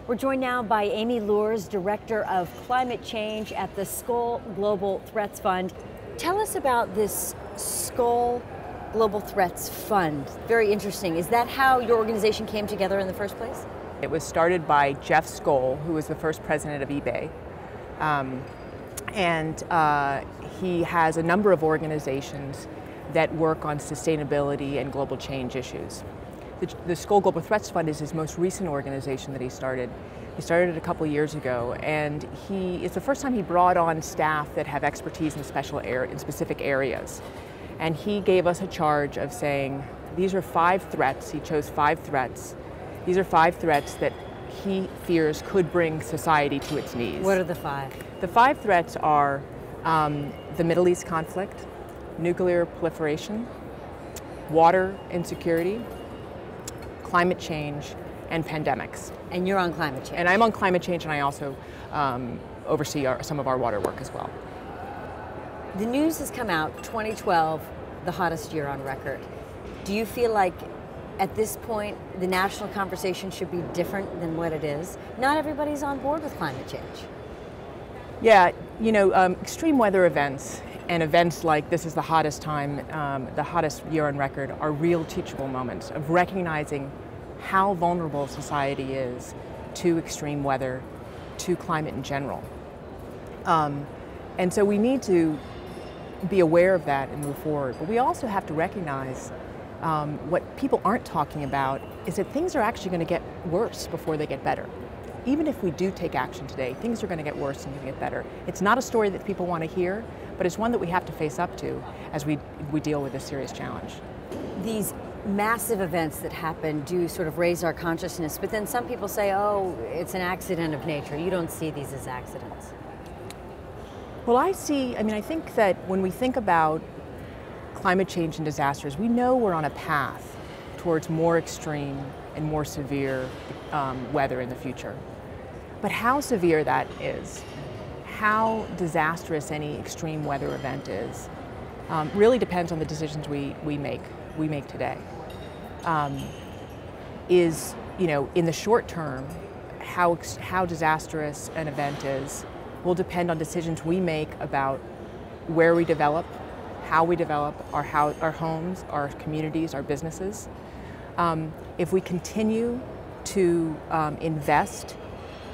We're joined now by Amy Luers, Director of Climate Change at the Skoll Global Threats Fund. Tell us about this Skoll Global Threats Fund. Very interesting. Is that how your organization came together in the first place? It was started by Jeff Skoll, who was the first president of eBay. He has a number of organizations that work on sustainability and global change issues. The Skoll Global Threats Fund is his most recent organization that he started. He started it a couple years ago, and it's the first time he brought on staff that have expertise in specific areas. And he gave us a charge of saying, these are 5 threats. He chose 5 threats. These are 5 threats that he fears could bring society to its knees. What are the 5? The 5 threats are the Middle East conflict, nuclear proliferation, water insecurity, climate change, and pandemics. And you're on climate change. And I'm on climate change, and I also oversee some of our water work as well. The news has come out, 2012, the hottest year on record. Do you feel like at this point the national conversation should be different than what it is? Not everybody's on board with climate change. Yeah, you know, extreme weather events and events like this is the hottest time, the hottest year on record, are real teachable moments of recognizing how vulnerable society is to extreme weather, to climate in general. And so we need to be aware of that and move forward. But we also have to recognize what people aren't talking about is that things are actually going to get worse before they get better. Even if we do take action today, things are going to get worse and get better. It's not a story that people want to hear, but it's one that we have to face up to as we deal with this serious challenge. These massive events that happen do sort of raise our consciousness, but then some people say, oh, it's an accident of nature. You don't see these as accidents. Well, I think that when we think about climate change and disasters, we know we're on a path towards more extreme and more severe weather in the future. But how severe that is, how disastrous any extreme weather event is, really depends on the decisions we make today. In the short term, how disastrous an event is will depend on decisions we make about where we develop, how we develop our homes, our communities, our businesses. If we continue to invest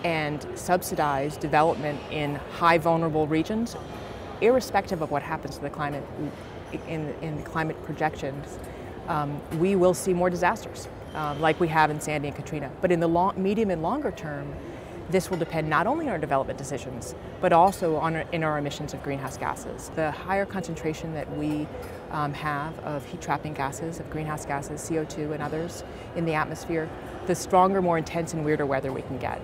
and subsidize development in high vulnerable regions, irrespective of what happens to the climate in the climate projections, we will see more disasters like we have in Sandy and Katrina. But in the medium and longer term, this will depend not only on our development decisions, but also in our emissions of greenhouse gases. The higher concentration that we have of heat-trapping gases, of greenhouse gases, CO2 and others in the atmosphere, the stronger, more intense and weirder weather we can get.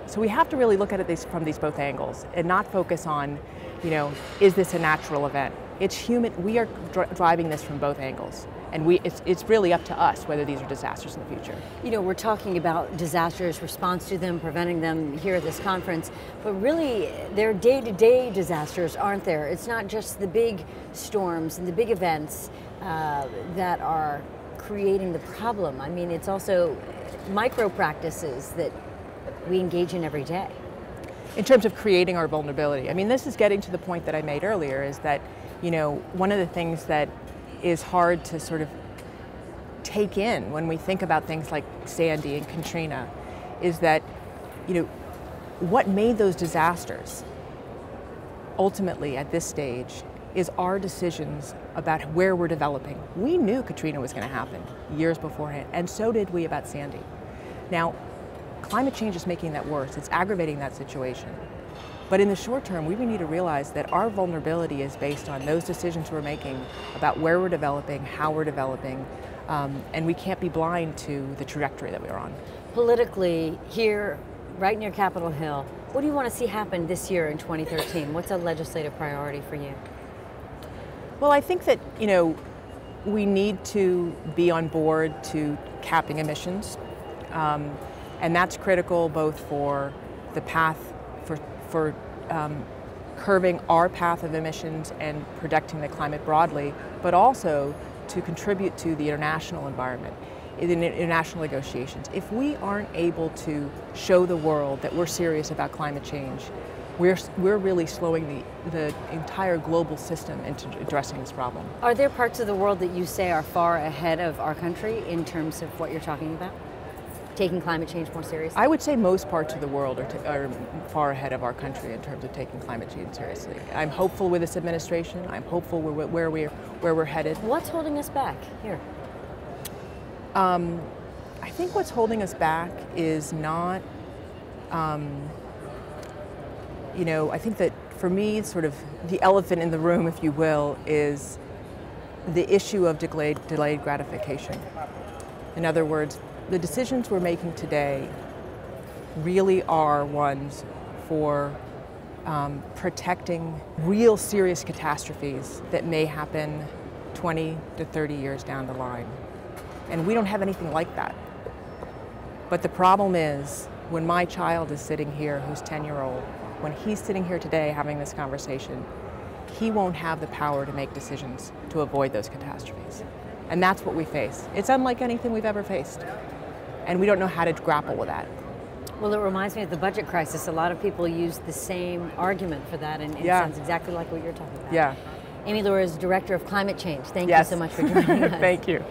So we have to really look at it from these both angles and not focus on, is this a natural event? It's human. We are driving this from both angles. And it's really up to us whether these are disasters in the future. We're talking about disasters, response to them, preventing them here at this conference, but really they're day-to-day disasters, aren't there? It's not just the big storms and the big events that are creating the problem. I mean, it's also micro practices that we engage in every day. In terms of creating our vulnerability, I mean, this is getting to the point that I made earlier, is that, one of the things that is hard to sort of take in when we think about things like Sandy and Katrina is that, what made those disasters ultimately at this stage is our decisions about where we're developing. We knew Katrina was going to happen years beforehand, and so did we about Sandy. Now, climate change is making that worse. It's aggravating that situation. But in the short term, we need to realize that our vulnerability is based on those decisions we're making about where we're developing, how we're developing, and we can't be blind to the trajectory that we're on. Politically, here, right near Capitol Hill, what do you want to see happen this year in 2013? What's a legislative priority for you? Well, I think that, we need to be on board to capping emissions, and that's critical both for the path for curbing our path of emissions and protecting the climate broadly, but also to contribute to the international environment. in international negotiations. If we aren't able to show the world that we're serious about climate change, we're really slowing the entire global system into addressing this problem. Are there parts of the world that you say are far ahead of our country in terms of what you're talking about? Taking climate change more seriously? I would say most parts of the world are far ahead of our country in terms of taking climate change seriously. I'm hopeful with this administration. I'm hopeful where we're headed. What's holding us back here? I think what's holding us back is not, I think that for me, sort of the elephant in the room, if you will, is the issue of delayed gratification. In other words, the decisions we're making today really are ones for protecting real serious catastrophes that may happen 20 to 30 years down the line. And we don't have anything like that. But the problem is, when my child is sitting here, who's 10-year-old, when he's sitting here today having this conversation, he won't have the power to make decisions to avoid those catastrophes. And that's what we face. It's unlike anything we've ever faced. And we don't know how to grapple with that. Well, it reminds me of the budget crisis. A lot of people use the same argument for that, and it sounds exactly like what you're talking about. Yeah. Amy Luers, Director of Climate Change. Thank you so much for joining us. Thank you.